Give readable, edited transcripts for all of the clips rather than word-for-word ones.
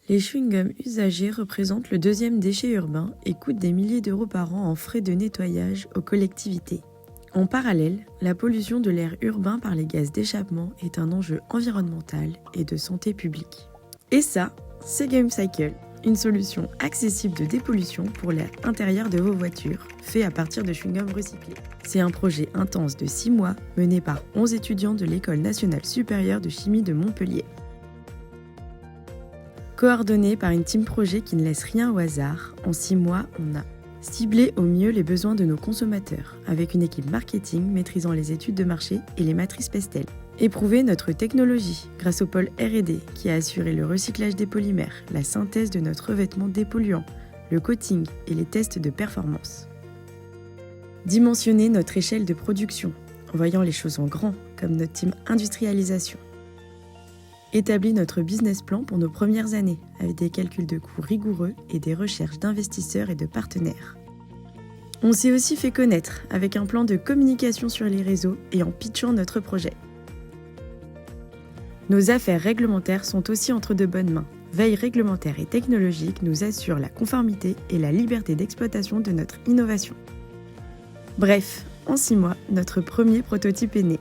Les chewing-gums usagés représentent le deuxième déchet urbain et coûtent des milliers d'euros par an en frais de nettoyage aux collectivités. En parallèle, la pollution de l'air urbain par les gaz d'échappement est un enjeu environnemental et de santé publique. Et ça, c'est GameCycle, une solution accessible de dépollution pour l'air intérieur de vos voitures, fait à partir de chewing-gums recyclés. C'est un projet intense de 6 mois mené par 11 étudiants de l'École nationale supérieure de chimie de Montpellier. Coordonné par une team projet qui ne laisse rien au hasard, en 6 mois, on a ciblé au mieux les besoins de nos consommateurs, avec une équipe marketing maîtrisant les études de marché et les matrices Pestel. Éprouvé notre technologie grâce au pôle R&D qui a assuré le recyclage des polymères, la synthèse de notre revêtement dépolluant, le coating et les tests de performance. Dimensionner notre échelle de production, en voyant les choses en grand, comme notre team industrialisation. Établi notre business plan pour nos premières années, avec des calculs de coûts rigoureux et des recherches d'investisseurs et de partenaires. On s'est aussi fait connaître avec un plan de communication sur les réseaux et en pitchant notre projet. Nos affaires réglementaires sont aussi entre de bonnes mains. Veille réglementaire et technologique nous assure la conformité et la liberté d'exploitation de notre innovation. Bref, en 6 mois, notre premier prototype est né.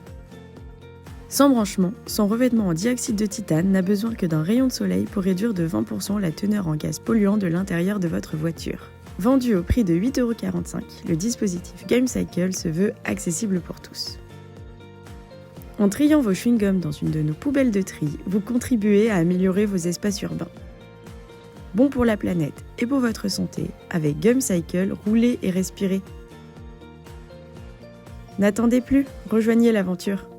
Sans branchement, son revêtement en dioxyde de titane n'a besoin que d'un rayon de soleil pour réduire de 20% la teneur en gaz polluant de l'intérieur de votre voiture. Vendu au prix de 8,45 €, le dispositif GameCycle se veut accessible pour tous. En triant vos chewing-gums dans une de nos poubelles de tri, vous contribuez à améliorer vos espaces urbains. Bon pour la planète et pour votre santé, avec GameCycle, roulez et respirez. N'attendez plus, rejoignez l'aventure.